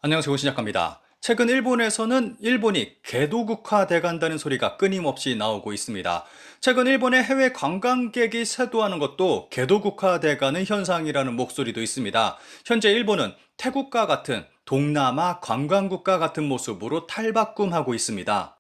안녕하세요. 시작합니다. 최근 일본에서는 일본이 개도국화돼 간다는 소리가 끊임없이 나오고 있습니다. 최근 일본의 해외 관광객이 쇄도하는 것도 개도국화돼 가는 현상이라는 목소리도 있습니다. 현재 일본은 태국과 같은 동남아 관광국가 같은 모습으로 탈바꿈하고 있습니다.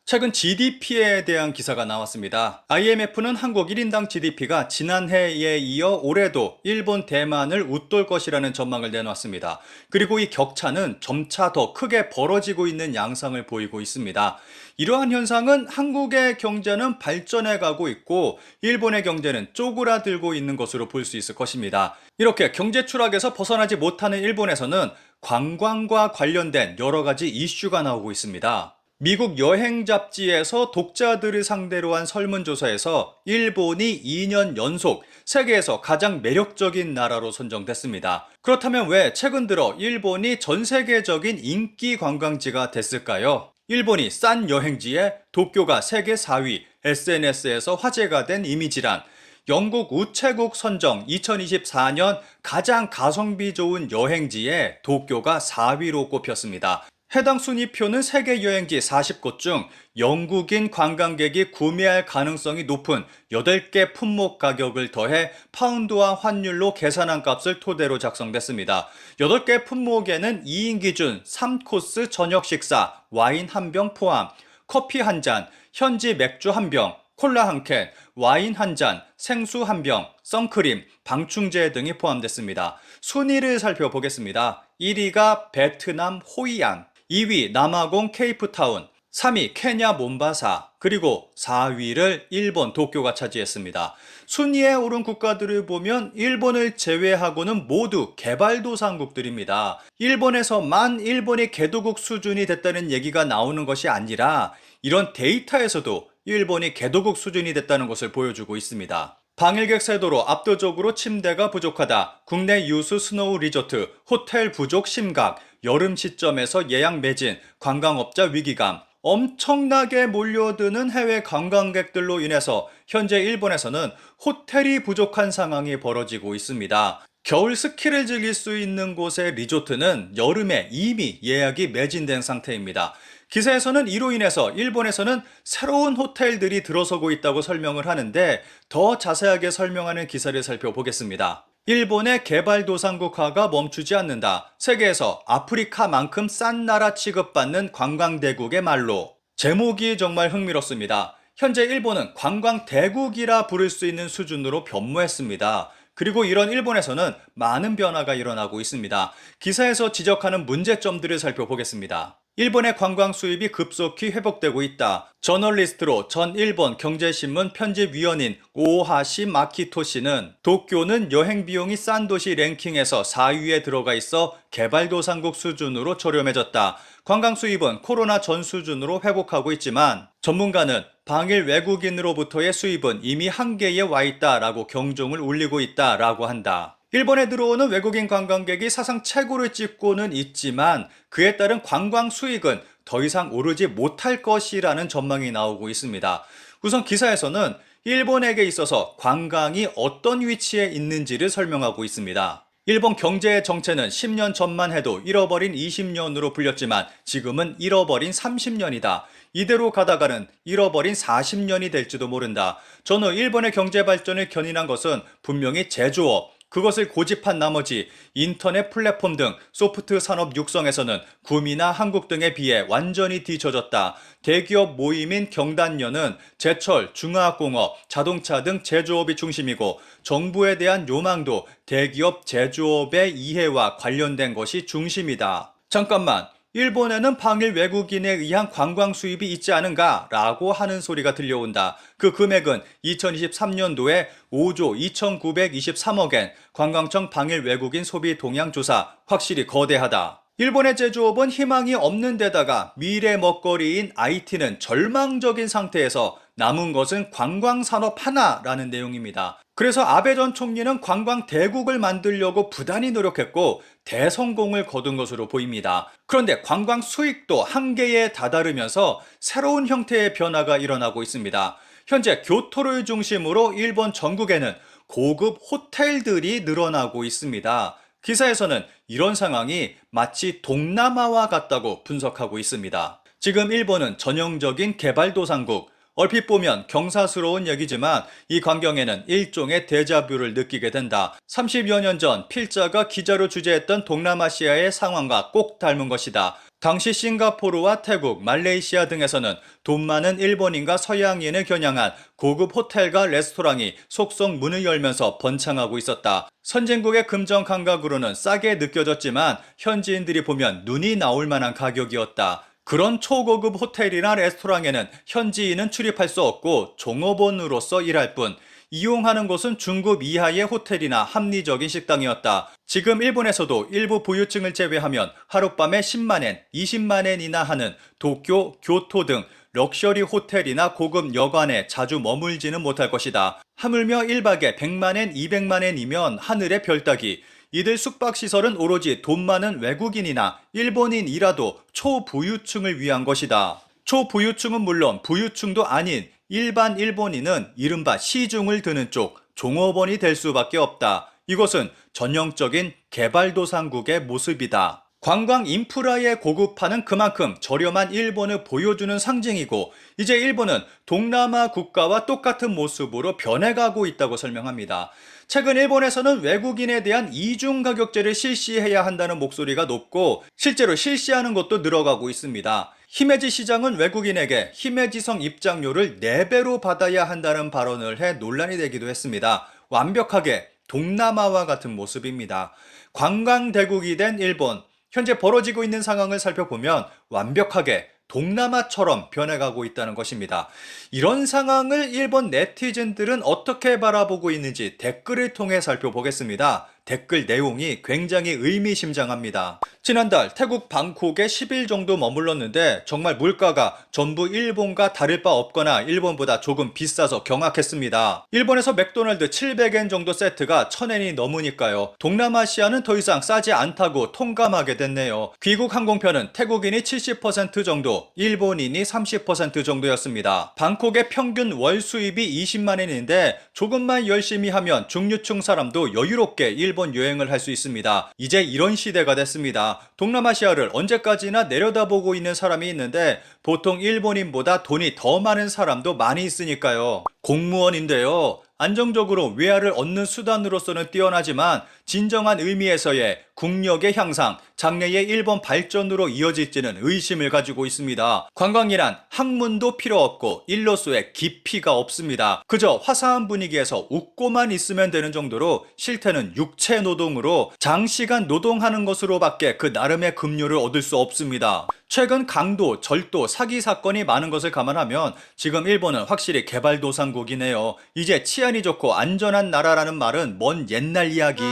최근 GDP에 대한 기사가 나왔습니다. IMF는 한국 1인당 GDP가 지난해에 이어 올해도 일본, 대만을 웃돌 것이라는 전망을 내놨습니다. 그리고 이 격차는 점차 더 크게 벌어지고 있는 양상을 보이고 있습니다. 이러한 현상은 한국의 경제는 발전해 가고 있고 일본의 경제는 쪼그라들고 있는 것으로 볼 수 있을 것입니다. 이렇게 경제 추락에서 벗어나지 못하는 일본에서는 관광과 관련된 여러 가지 이슈가 나오고 있습니다. 미국 여행 잡지에서 독자들을 상대로 한 설문조사에서 일본이 2년 연속 세계에서 가장 매력적인 나라로 선정됐습니다. 그렇다면 왜 최근 들어 일본이 전 세계적인 인기 관광지가 됐을까요? 일본이 싼 여행지에 도쿄가 세계 4위, SNS에서 화제가 된 이미지란 영국 우체국 선정 2024년 가장 가성비 좋은 여행지에 도쿄가 4위로 꼽혔습니다. 해당 순위표는 세계 여행지 40곳 중 영국인 관광객이 구매할 가능성이 높은 8개 품목 가격을 더해 파운드화 환율로 계산한 값을 토대로 작성됐습니다. 8개 품목에는 2인 기준 3코스 저녁 식사, 와인 한 병 포함, 커피 한 잔, 현지 맥주 한 병, 콜라 한 캔, 와인 한 잔, 생수 한 병, 선크림, 방충제 등이 포함됐습니다. 순위를 살펴보겠습니다. 1위가 베트남 호이안, 2위 남아공 케이프타운, 3위 케냐 몬바사, 그리고 4위를 일본 도쿄가 차지했습니다. 순위에 오른 국가들을 보면 일본을 제외하고는 모두 개발도상국들입니다. 일본에서만 일본이 개도국 수준이 됐다는 얘기가 나오는 것이 아니라 이런 데이터에서도 일본이 개도국 수준이 됐다는 것을 보여주고 있습니다. 방일객 세도로 압도적으로 침대가 부족하다. 국내 유수 스노우 리조트, 호텔 부족 심각, 여름 시점에서 예약 매진, 관광업자 위기감, 엄청나게 몰려드는 해외 관광객들로 인해서 현재 일본에서는 호텔이 부족한 상황이 벌어지고 있습니다. 겨울 스키를 즐길 수 있는 곳의 리조트는 여름에 이미 예약이 매진된 상태입니다. 기사에서는 이로 인해서 일본에서는 새로운 호텔들이 들어서고 있다고 설명을 하는데 더 자세하게 설명하는 기사를 살펴보겠습니다. 일본의 개발도상국화가 멈추지 않는다. 세계에서 아프리카만큼 싼 나라 취급받는 관광대국의 말로. 제목이 정말 흥미롭습니다. 현재 일본은 관광대국이라 부를 수 있는 수준으로 변모했습니다. 그리고 이런 일본에서는 많은 변화가 일어나고 있습니다. 기사에서 지적하는 문제점들을 살펴보겠습니다. 일본의 관광 수입이 급속히 회복되고 있다. 저널리스트로 전 일본 경제신문 편집위원인 오하시 마키토 씨는 도쿄는 여행 비용이 싼 도시 랭킹에서 4위에 들어가 있어 개발도상국 수준으로 저렴해졌다. 관광 수입은 코로나 전 수준으로 회복하고 있지만 전문가는 방일 외국인으로부터의 수입은 이미 한계에 와 있다라고 경종을 울리고 있다라고 한다. 일본에 들어오는 외국인 관광객이 사상 최고를 찍고는 있지만 그에 따른 관광 수익은 더 이상 오르지 못할 것이라는 전망이 나오고 있습니다. 우선 기사에서는 일본에게 있어서 관광이 어떤 위치에 있는지를 설명하고 있습니다. 일본 경제의 정체는 10년 전만 해도 잃어버린 20년으로 불렸지만 지금은 잃어버린 30년이다. 이대로 가다가는 잃어버린 40년이 될지도 모른다. 전후 일본의 경제 발전을 견인한 것은 분명히 제조업, 그것을 고집한 나머지 인터넷 플랫폼 등 소프트 산업 육성에서는 구미나 한국 등에 비해 완전히 뒤처졌다. 대기업 모임인 경단련은 제철, 중화학공업, 자동차 등 제조업이 중심이고 정부에 대한 요망도 대기업 제조업의 이해와 관련된 것이 중심이다. 잠깐만. 일본에는 방일 외국인에 의한 관광 수입이 있지 않은가? 라고 하는 소리가 들려온다. 그 금액은 2023년도에 5조 2923억엔, 관광청 방일 외국인 소비 동향 조사, 확실히 거대하다. 일본의 제조업은 희망이 없는 데다가 미래 먹거리인 IT는 절망적인 상태에서 남은 것은 관광산업 하나라는 내용입니다. 그래서 아베 전 총리는 관광 대국을 만들려고 부단히 노력했고 대성공을 거둔 것으로 보입니다. 그런데 관광 수익도 한계에 다다르면서 새로운 형태의 변화가 일어나고 있습니다. 현재 교토를 중심으로 일본 전국에는 고급 호텔들이 늘어나고 있습니다. 기사에서는 이런 상황이 마치 동남아와 같다고 분석하고 있습니다. 지금 일본은 전형적인 개발도상국, 얼핏 보면 경사스러운 얘기지만 이 광경에는 일종의 데자뷰를 느끼게 된다. 30여 년 전 필자가 기자로 주재했던 동남아시아의 상황과 꼭 닮은 것이다. 당시 싱가포르와 태국, 말레이시아 등에서는 돈 많은 일본인과 서양인을 겨냥한 고급 호텔과 레스토랑이 속속 문을 열면서 번창하고 있었다. 선진국의 금전 감각으로는 싸게 느껴졌지만 현지인들이 보면 눈이 나올 만한 가격이었다. 그런 초고급 호텔이나 레스토랑에는 현지인은 출입할 수 없고 종업원으로서 일할 뿐, 이용하는 곳은 중급 이하의 호텔이나 합리적인 식당이었다. 지금 일본에서도 일부 부유층을 제외하면 하룻밤에 10만엔, 20만엔이나 하는 도쿄, 교토 등 럭셔리 호텔이나 고급 여관에 자주 머물지는 못할 것이다. 하물며 1박에 100만엔, 200만엔이면 하늘의 별 따기. 이들 숙박시설은 오로지 돈 많은 외국인이나 일본인이라도 초부유층을 위한 것이다. 초부유층은 물론 부유층도 아닌 일반 일본인은 이른바 시중을 드는 쪽 종업원이 될 수밖에 없다. 이것은 전형적인 개발도상국의 모습이다. 관광 인프라의 고급화는 그만큼 저렴한 일본을 보여주는 상징이고, 이제 일본은 동남아 국가와 똑같은 모습으로 변해가고 있다고 설명합니다. 최근 일본에서는 외국인에 대한 이중 가격제를 실시해야 한다는 목소리가 높고 실제로 실시하는 것도 늘어가고 있습니다. 히메지 시장은 외국인에게 히메지성 입장료를 4배로 받아야 한다는 발언을 해 논란이 되기도 했습니다. 완벽하게 동남아와 같은 모습입니다. 관광대국이 된 일본, 현재 벌어지고 있는 상황을 살펴보면 완벽하게 동남아처럼 변해가고 있다는 것입니다. 이런 상황을 일본 네티즌들은 어떻게 바라보고 있는지 댓글을 통해 살펴보겠습니다. 댓글 내용이 굉장히 의미심장합니다. 지난달 태국 방콕에 10일 정도 머물렀는데 정말 물가가 전부 일본과 다를 바 없거나 일본보다 조금 비싸서 경악했습니다. 일본에서 맥도날드 700엔 정도 세트가 1000엔이 넘으니까요. 동남아시아는 더 이상 싸지 않다고 통감하게 됐네요. 귀국 항공편은 태국인이 70% 정도, 일본인이 30% 정도였습니다. 방콕의 평균 월 수입이 20만엔인데 조금만 열심히 하면 중류층 사람도 여유롭게 일본 여행을 할 수 있습니다. 이제 이런 시대가 됐습니다. 동남아시아를 언제까지나 내려다보고 있는 사람이 있는데 보통 일본인보다 돈이 더 많은 사람도 많이 있으니까요. 공무원인데요. 안정적으로 외화를 얻는 수단으로서는 뛰어나지만 진정한 의미에서의 국력의 향상, 장래의 일본 발전으로 이어질지는 의심을 가지고 있습니다. 관광이란 학문도 필요 없고 일로서의 깊이가 없습니다. 그저 화사한 분위기에서 웃고만 있으면 되는 정도로 실태는 육체 노동으로 장시간 노동하는 것으로밖에 그 나름의 급료를 얻을 수 없습니다. 최근 강도, 절도, 사기 사건이 많은 것을 감안하면 지금 일본은 확실히 개발도상국이네요. 이제 치안이 좋고 안전한 나라라는 말은 먼 옛날 이야기.